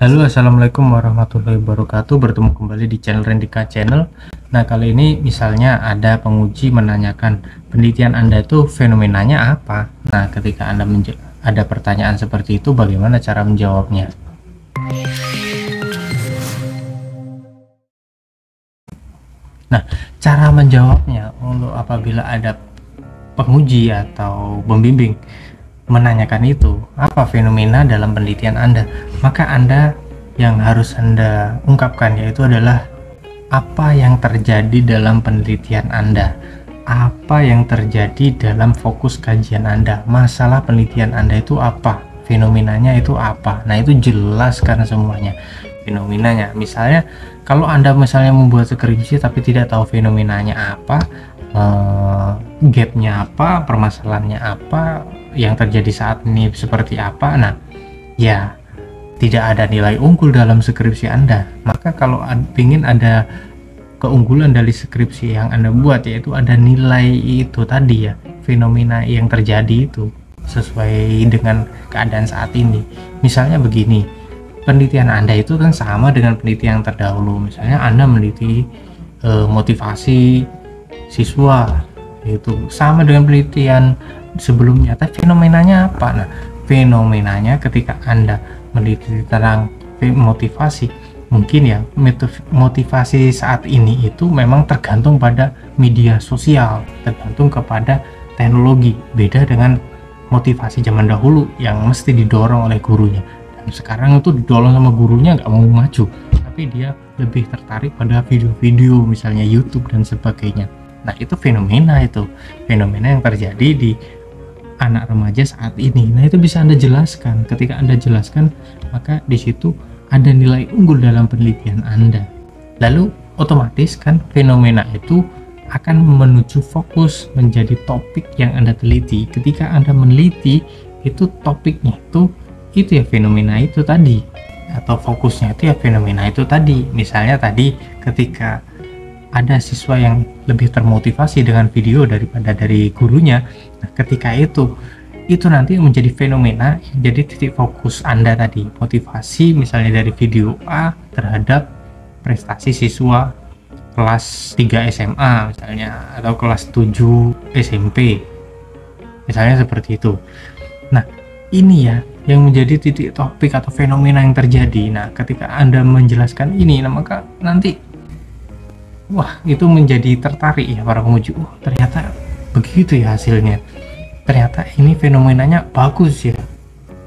Halo, assalamualaikum warahmatullahi wabarakatuh. Bertemu kembali di channel Rendika Channel. Nah, kali ini misalnya ada penguji menanyakan penelitian Anda itu fenomenanya apa. Nah, ketika Anda ada pertanyaan seperti itu, bagaimana cara menjawabnya? Nah, cara menjawabnya untuk apabila ada penguji atau pembimbing menanyakan itu, apa fenomena dalam penelitian Anda, maka Anda yang harus Anda ungkapkan yaitu adalah apa yang terjadi dalam penelitian Anda, apa yang terjadi dalam fokus kajian Anda, masalah penelitian Anda itu apa, fenomenanya itu apa. Nah, itu jelaskan semuanya fenomenanya. Misalnya kalau Anda misalnya membuat skripsi tapi tidak tahu fenomenanya apa, gapnya apa, permasalahannya apa, yang terjadi saat ini seperti apa, nah ya tidak ada nilai unggul dalam skripsi Anda. Maka kalau ingin ada keunggulan dari skripsi yang Anda buat, yaitu ada nilai itu tadi ya, fenomena yang terjadi itu sesuai dengan keadaan saat ini. Misalnya begini, penelitian Anda itu kan sama dengan penelitian yang terdahulu. Misalnya Anda meneliti motivasi siswa, itu sama dengan penelitian sebelumnya, tapi fenomenanya apa? Nah, fenomenanya ketika Anda meneliti tentang motivasi, mungkin ya motivasi saat ini itu memang tergantung pada media sosial, tergantung kepada teknologi, beda dengan motivasi zaman dahulu yang mesti didorong oleh gurunya. Dan sekarang itu didorong sama gurunya, nggak mau maju, tapi dia lebih tertarik pada video-video misalnya YouTube dan sebagainya. Nah, itu fenomena yang terjadi di anak remaja saat ini. Nah, itu bisa Anda jelaskan. Ketika Anda jelaskan, maka di situ ada nilai unggul dalam penelitian Anda. Lalu otomatis kan fenomena itu akan menuju fokus menjadi topik yang Anda teliti. Ketika Anda meneliti itu topiknya itu ya fenomena itu tadi, atau fokusnya itu ya fenomena itu tadi. Misalnya tadi ketika ada siswa yang lebih termotivasi dengan video daripada dari gurunya, nah ketika itu nanti menjadi fenomena, jadi titik fokus Anda tadi, motivasi misalnya dari video A terhadap prestasi siswa kelas 3 SMA misalnya, atau kelas 7 SMP misalnya, seperti itu. Nah, ini ya yang menjadi titik topik atau fenomena yang terjadi. Nah, ketika Anda menjelaskan ini, nah maka nanti wah, itu menjadi tertarik ya para penguji. Ternyata begitu ya hasilnya, ternyata ini fenomenanya bagus ya.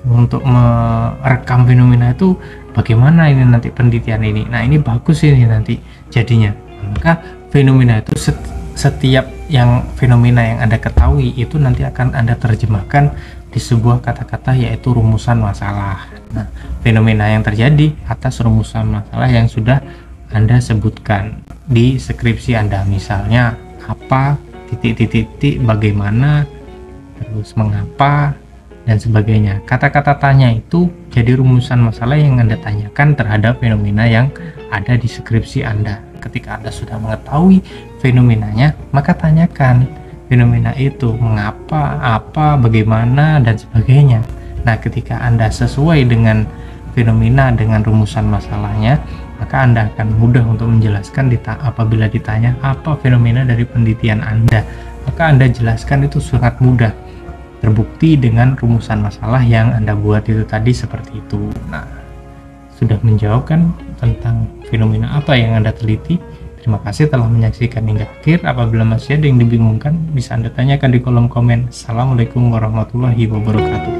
Untuk merekam fenomena itu bagaimana ini nanti penelitian ini, nah ini bagus ini nanti jadinya. Maka fenomena itu setiap fenomena yang Anda ketahui itu nanti akan Anda terjemahkan di sebuah kata-kata, yaitu rumusan masalah. Nah, fenomena yang terjadi atas rumusan masalah yang sudah Anda sebutkan di skripsi Anda, misalnya apa, titik-titik, bagaimana, terus mengapa, dan sebagainya. Kata-kata tanya itu jadi rumusan masalah yang Anda tanyakan terhadap fenomena yang ada di skripsi Anda. Ketika Anda sudah mengetahui fenomenanya, maka tanyakan fenomena itu mengapa, apa, bagaimana, dan sebagainya. Nah, ketika Anda sesuai dengan fenomena dengan rumusan masalahnya, maka Anda akan mudah untuk menjelaskan apabila ditanya apa fenomena dari penelitian Anda, maka Anda jelaskan itu sangat mudah, terbukti dengan rumusan masalah yang Anda buat itu tadi, seperti itu. Nah, sudah menjawabkan tentang fenomena apa yang Anda teliti. Terima kasih telah menyaksikan hingga akhir. Apabila masih ada yang dibingungkan, bisa Anda tanyakan di kolom komen. Assalamualaikum warahmatullahi wabarakatuh.